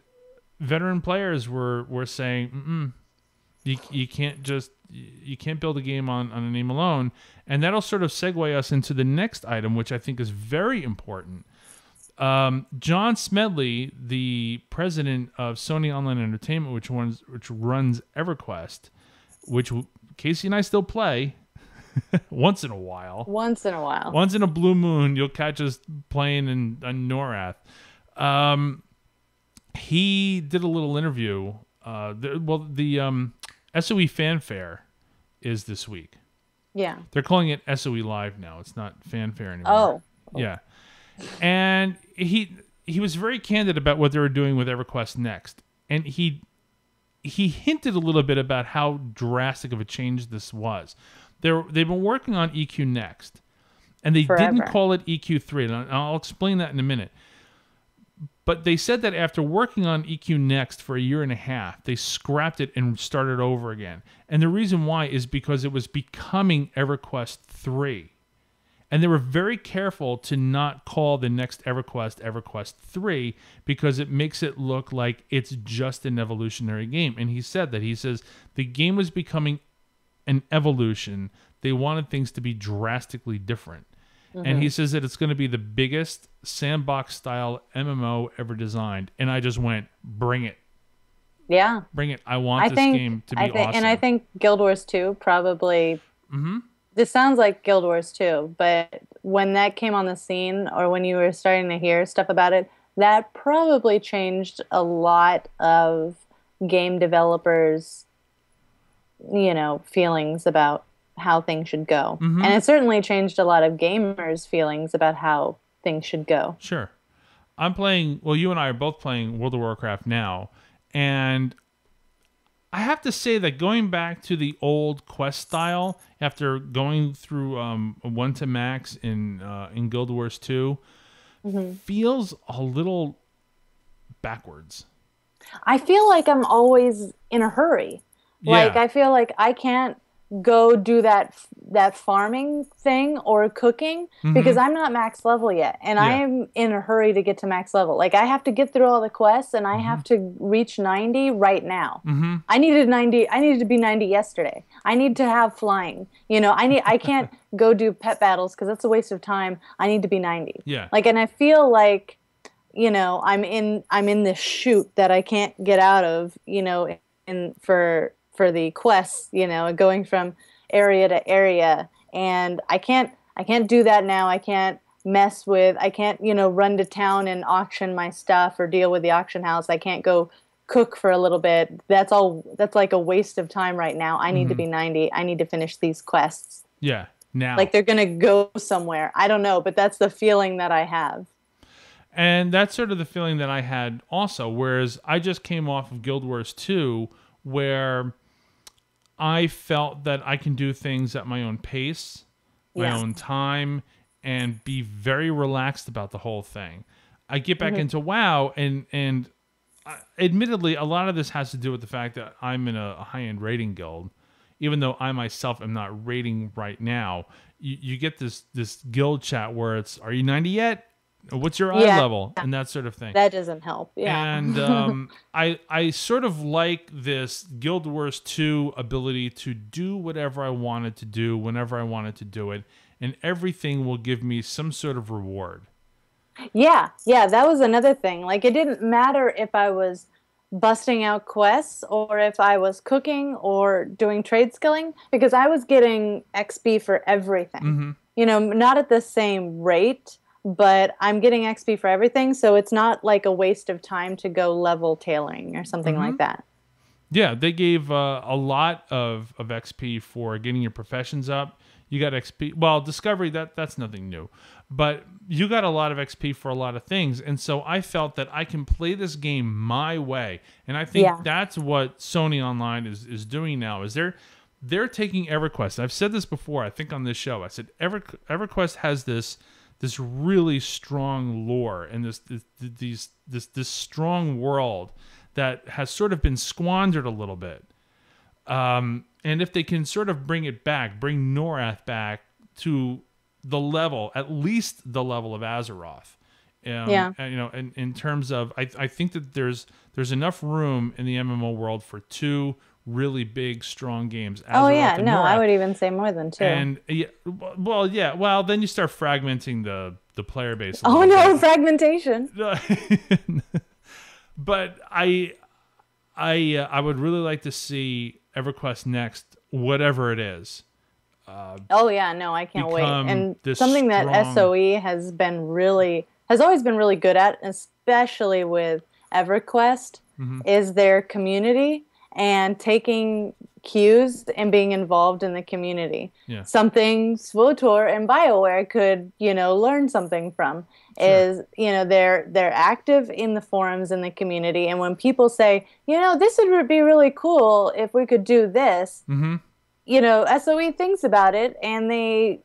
veteran players were saying, you can't build a game on a name alone. And that'll sort of segue us into the next item, which I think is very important. John Smedley, the president of Sony Online Entertainment, which runs Everquest, which Casey and I still play once in a while. Once in a blue moon, you'll catch us playing in Norath. He did a little interview. The SOE Fanfare is this week. Yeah. They're calling it SOE Live now. It's not Fanfare anymore. Oh. Yeah. And he was very candid about what they were doing with Everquest Next. And he hinted a little bit about how drastic of a change this was. They've been working on EQNext, and they didn't call it EQ3. And I'll explain that in a minute. But they said that after working on EQNext for a year and a half, they scrapped it and started over again. And the reason why is because it was becoming Everquest 3. And they were very careful to not call the next Everquest 3 because it makes it look like it's just an evolutionary game. And he said that. He says the game was becoming an evolution. They wanted things to be drastically different. And he says that it's going to be the biggest sandbox-style MMO ever designed. And I just went, bring it. Yeah. Bring it. I want this game to be awesome. And I think Guild Wars 2 probably... This sounds like Guild Wars 2, but when that came on the scene, or when you were starting to hear stuff about it, that probably changed a lot of game developers, feelings about how things should go. And it certainly changed a lot of gamers' feelings about how things should go. Sure. I'm playing, well, you and I are both playing World of Warcraft now, and I have to say that going back to the old quest style, after going through 1 to max in Guild Wars 2, feels a little backwards. I feel like I'm always in a hurry. Like, I feel like I can't go do that farming thing or cooking because I'm not max level yet, and I'm in a hurry to get to max level. Like, I have to get through all the quests, and I have to reach 90 right now. I needed to be 90 yesterday. I need to have flying. I can't go do pet battles because that's a waste of time. I need to be 90. Like, and I feel like I'm in this chute that I can't get out of. For the quests, going from area to area, and I can't do that now. I can't run to town and auction my stuff or deal with the auction house. I can't go cook for a little bit. That's like a waste of time right now. I need to be 90. I need to finish these quests. Yeah, now. Like, they're going to go somewhere. I don't know, but that's the feeling that I have. And that's sort of the feeling that I had also, whereas I just came off of Guild Wars 2, where I felt that I can do things at my own pace, my own time, and be very relaxed about the whole thing. I get back into WoW, and admittedly, a lot of this has to do with the fact that I'm in a high-end raiding guild. Even though I myself am not raiding right now, you get this guild chat where it's, are you 90 yet? What's your eye level? And that sort of thing. That doesn't help. Yeah. And I sort of like this Guild Wars 2 ability to do whatever I wanted to do whenever I wanted to do it, and everything will give me some sort of reward. Yeah, that was another thing. Like, it didn't matter if I was busting out quests or if I was cooking or doing trade skilling, because I was getting XP for everything. Not at the same rate, but I'm getting XP for everything, so it's not like a waste of time to go level tailoring or something like that. Yeah, they gave a lot of XP for getting your professions up. You got XP. Well, Discovery, that's nothing new. But you got a lot of XP for a lot of things, and so I felt that I can play this game my way. And I think that's what Sony Online is doing now, is they're taking EverQuest. I've said this before, I think on this show. I said EverQuest has this really strong lore and this strong world that has sort of been squandered a little bit. And if they can sort of bring it back, bring Norath back to the level, at least the level of Azeroth. And, in terms of, I think that there's enough room in the MMO world for two really big, strong games. Azeroth and Norath. I would even say more than two. And well, then you start fragmenting the player base. Oh no, fragmentation. But I would really like to see EverQuest Next, whatever it is. I can't wait. And something that SOE has always been really good at, especially with EverQuest, is their community and taking cues and being involved in the community. Yeah. Something SWTOR and BioWare could, learn something from is, they're active in the forums in the community. And when people say, this would be really cool if we could do this, SOE thinks about it and they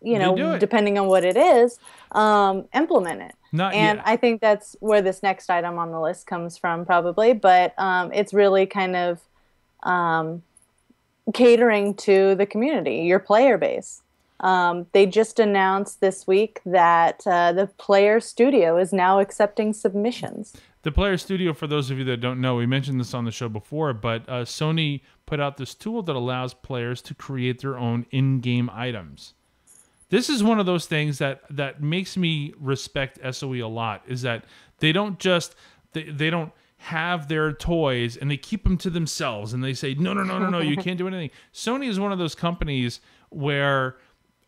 depending on what it is, implement it. Not and yet. I think that's where this next item on the list comes from probably, but it's really kind of catering to the community, your player base. They just announced this week that the Player Studio is now accepting submissions. The Player Studio, for those of you that don't know, we mentioned this on the show before, but Sony put out this tool that allows players to create their own in-game items. This is one of those things that makes me respect SOE a lot, is that they don't just they don't have their toys and they keep them to themselves and they say no, you can't do anything. Sony is one of those companies where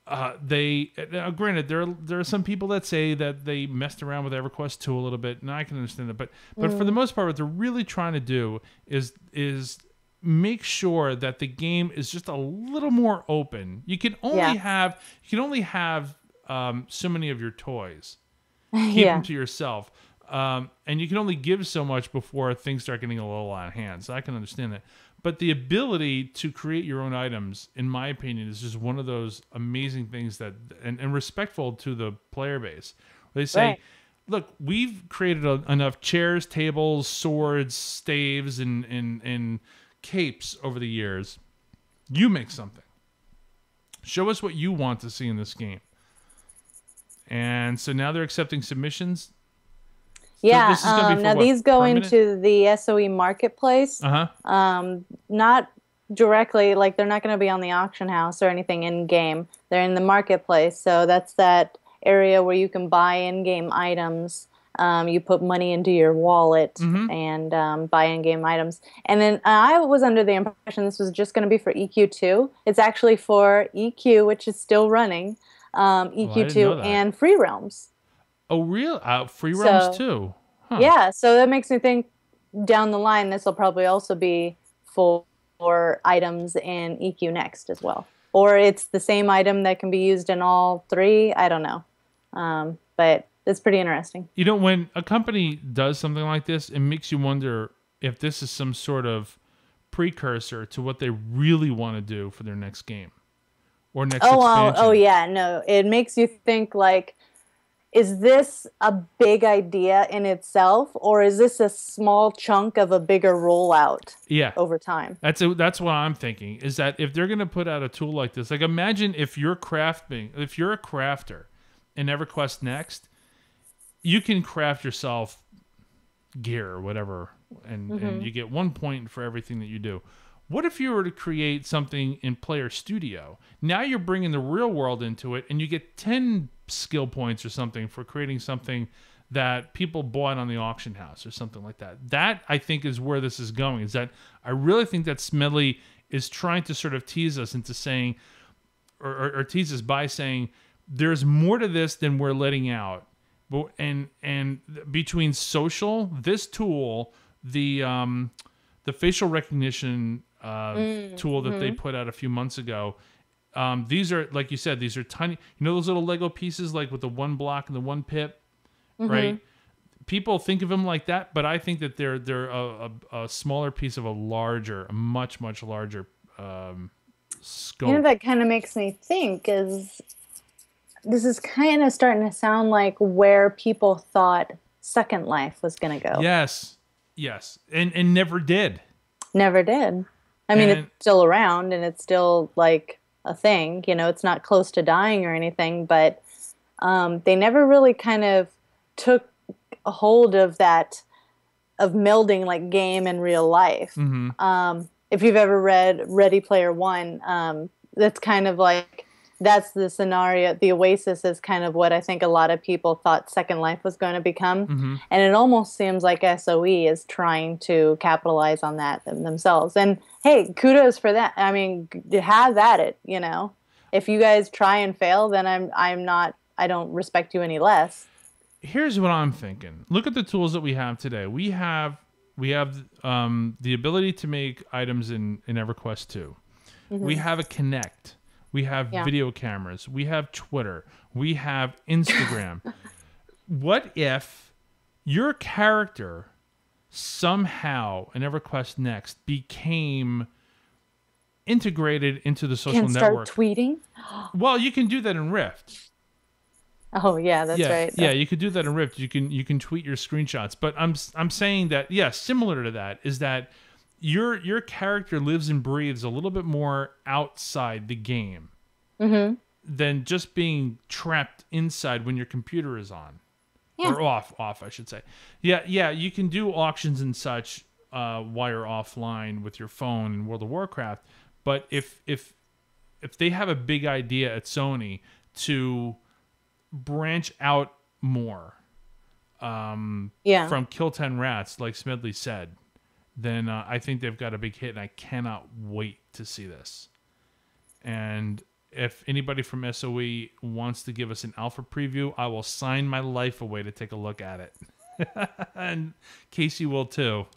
granted there are some people that say that they messed around with Everquest 2 a little bit, and I can understand that, but for the most part what they're really trying to do is make sure that the game is just a little more open. You can only have so many of your toys. Keep them to yourself. And you can only give so much before things start getting a little out of hand. So I can understand that. But the ability to create your own items, in my opinion, is just one of those amazing things that, and respectful to the player base. They say, look, we've created enough chairs, tables, swords, staves, and capes over the years. You make something. Show us what you want to see in this game. And so now they're accepting submissions. Yeah, So now these go into the SOE marketplace. Not directly, like they're not going to be on the auction house or anything in game. They're in the marketplace, so that's that area where you can buy in-game items. You put money into your wallet and buy in-game items. And then I was under the impression this was just going to be for EQ2. It's actually for EQ, which is still running, EQ2 and Free Realms. Oh, real? Free Realms too? Huh. Yeah, so that makes me think down the line this will probably also be for items in EQNext as well. Or it's the same item that can be used in all three. I don't know. But it's pretty interesting. You know, when a company does something like this, it makes you wonder if this is some sort of precursor to what they really want to do for their next game or next expansion. Oh, yeah. No, it makes you think like, is this a big idea in itself, or is this a small chunk of a bigger rollout over time? That's what I'm thinking, is that if they're going to put out a tool like this, like imagine if you're a crafter in Everquest Next, you can craft yourself gear or whatever, and you get 1 point for everything that you do. What if you were to create something in Player Studio? Now you're bringing the real world into it, and you get 10 skill points or something for creating something that people bought on the auction house or something like that. That, I think, is where this is going. Is that I really think that Smedley is trying to sort of tease us into saying, or tease us by saying, there's more to this than we're letting out. But and between social, this tool, the facial recognition tool that they put out a few months ago, these are, like you said, these are tiny. You know those little Lego pieces, like with the one block and the one pip, right? People think of them like that, but I think that they're a smaller piece of a much larger scope. You know, that kind of makes me think is this is kind of starting to sound like where people thought Second Life was going to go. Yes, and never did. Never did. I mean, it's still around and it's still like a thing. You know, it's not close to dying or anything, but they never really kind of took a hold of that, of melding like game and real life. If you've ever read Ready Player One, that's kind of like, that's the scenario. The Oasis is kind of what I think a lot of people thought Second Life was going to become. And it almost seems like SOE is trying to capitalize on that themselves. And hey, kudos for that. I mean, have at it, you know. If you guys try and fail, then I don't respect you any less. Here's what I'm thinking. Look at the tools that we have today. We have the ability to make items in EverQuest 2. We have a Kinect. We have video cameras. We have Twitter. We have Instagram. What if your character somehow in EverQuest Next became integrated into the social network? Start tweeting? Well, you can do that in Rift. Oh yeah, that's right. Yeah, you could do that in Rift. You can tweet your screenshots. But I'm saying that similar to that is that your character lives and breathes a little bit more outside the game than just being trapped inside when your computer is on or off, I should say. Yeah, you can do auctions and such wire offline with your phone in World of Warcraft. But if they have a big idea at Sony to branch out more from Kill 10 Rats, like Smedley said, then I think they've got a big hit, and I cannot wait to see this. And if anybody from SOE wants to give us an alpha preview, I will sign my life away to take a look at it. And Casey will too.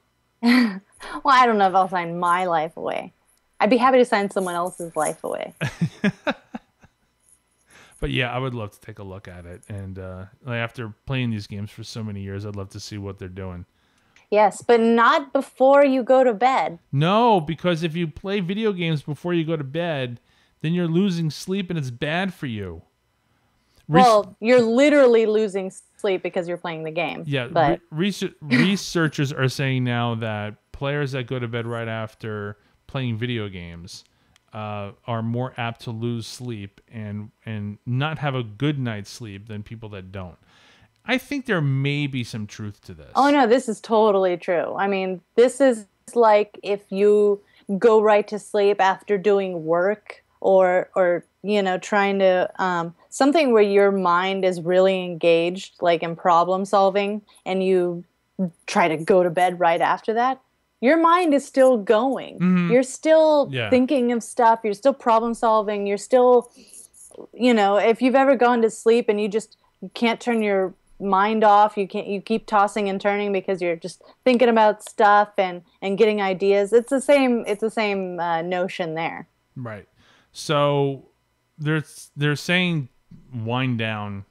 Well, I don't know if I'll sign my life away. I'd be happy to sign someone else's life away. But yeah, I would love to take a look at it. And after playing these games for so many years, I'd love to see what they're doing. Yes, but not before you go to bed. No, because if you play video games before you go to bed, then you're losing sleep and it's bad for you. Well, you're literally losing sleep because you're playing the game. Yeah, but researchers are saying now that players that go to bed right after playing video games are more apt to lose sleep and not have a good night's sleep than people that don't. I think there may be some truth to this. Oh, no, this is totally true. I mean, this is like if you go right to sleep after doing work or you know, trying to something where your mind is really engaged, like in problem solving, and you try to go to bed right after that. Your mind is still going. Mm-hmm. You're still thinking of stuff. You're still problem solving. You're still, you know, if you've ever gone to sleep and you can't turn your mind off, you keep tossing and turning because you're just thinking about stuff and getting ideas. It's the same notion there. Right. So they're saying wind down.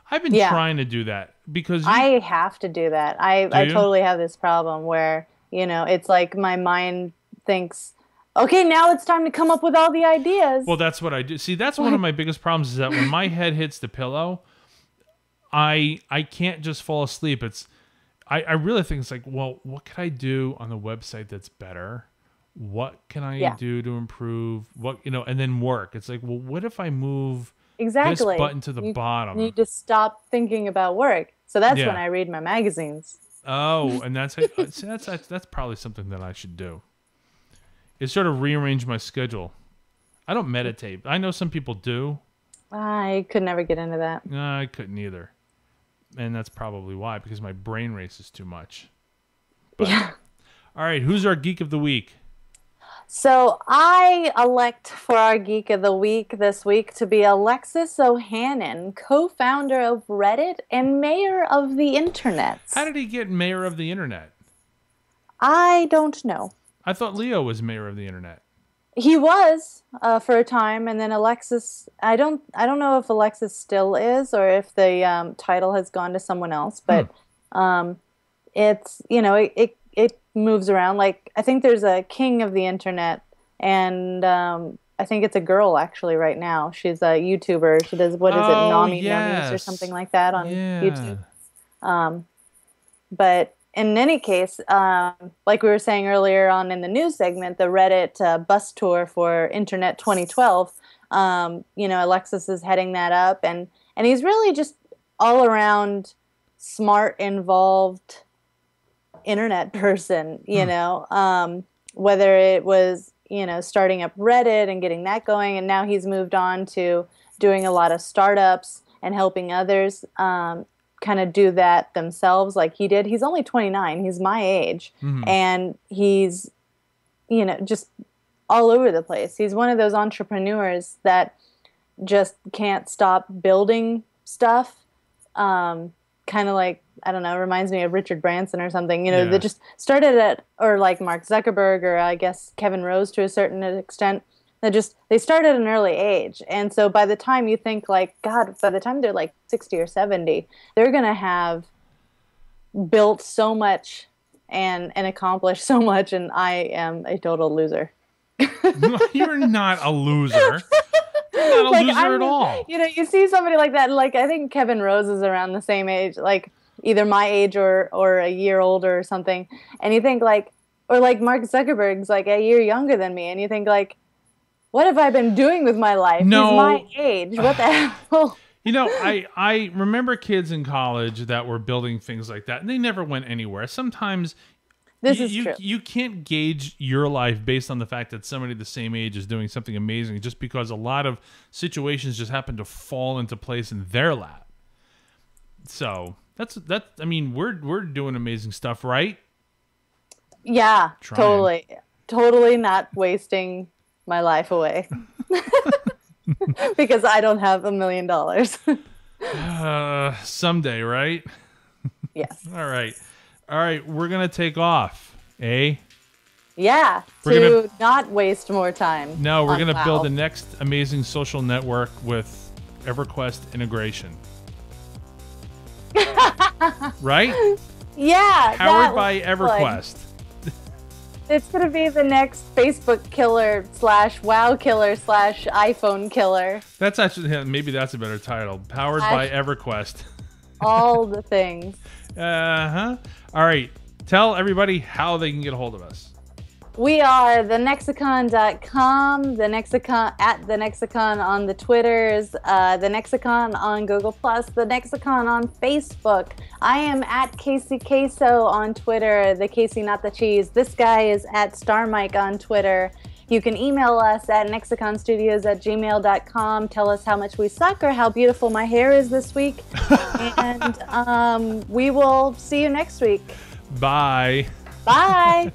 I've been trying to do that because I have to do that. I totally have this problem where, you know, it's like my mind thinks, okay, now it's time to come up with all the ideas. Well, that's what I do. See, that's one of my biggest problems is that when my head hits the pillow, I can't just fall asleep. I really think it's like, well, what can I do on the website that's better? What can I do to improve? What, you know, and then work. It's like, well, what if I move this button to the bottom? You need to stop thinking about work. So that's when I read my magazines. Oh, and that's probably something that I should do. Is sort of rearrange my schedule. I don't meditate. I know some people do. I could never get into that. No, I couldn't either. And that's probably why, because my brain races too much. But, all right, who's our Geek of the Week? So I elect for our Geek of the Week this week to be Alexis Ohanian, co-founder of Reddit and mayor of the Internet. How did he get mayor of the Internet? I don't know. I thought Leo was mayor of the Internet. He was for a time, and then Alexis. I don't know if Alexis still is, or if the title has gone to someone else. But it's, you know, it moves around. Like, I think there's a king of the internet, and I think it's a girl actually right now. She's a YouTuber. She does Nami's or something like that on YouTube. But in any case, like we were saying earlier on in the news segment, the Reddit bus tour for Internet 2012, you know, Alexis is heading that up, and he's really just all around smart, involved internet person, you know, whether it was, you know, starting up Reddit and getting that going, and now he's moved on to doing a lot of startups and helping others kind of do that themselves like he did. He's only 29. He's my age. Mm-hmm. And he's, you know, just all over the place. He's one of those entrepreneurs that just can't stop building stuff. Kind of like, I don't know, reminds me of Richard Branson or something, you know, that just started at, or like Mark Zuckerberg, or I guess Kevin Rose to a certain extent, they start at an early age. And so by the time you think like, God, by the time they're like 60 or 70, they're going to have built so much and accomplished so much. And I am a total loser. You're not a loser. You're not a loser at all. You know, you see somebody like that, like I think Kevin Rose is around the same age, like either my age or a year older or something. And you think like, or like Mark Zuckerberg's like a year younger than me. And you think like, what have I been doing with my life? No. He's my age. What the hell? You know, I remember kids in college that were building things like that, and they never went anywhere. Sometimes This is true. You can't gauge your life based on the fact that somebody the same age is doing something amazing just because a lot of situations just happen to fall into place in their lap. So that's I mean, we're doing amazing stuff, right? Yeah, Trying. totally not wasting my life away because I don't have $1 million. Someday, right? Yes. All right. We're gonna take off, eh? Yeah. To not waste more time. No, we're gonna WoW. build the next amazing social network with EverQuest integration. Right? Yeah. Powered by EverQuest. It's going to be the next Facebook killer / WoW killer / iPhone killer. That's actually, maybe that's a better title. Powered by EverQuest. All the things. Uh-huh. All right. Tell everybody how they can get a hold of us. We are thenexicon.com, the Nexicon on the Twitters, the Nexicon on Google+, the Nexicon on Facebook. I am at Casey Queso on Twitter, the Casey Not the Cheese. This guy is at StarMike on Twitter. You can email us at nexiconstudios@gmail.com. Tell us how much we suck or how beautiful my hair is this week. And we will see you next week. Bye. Bye.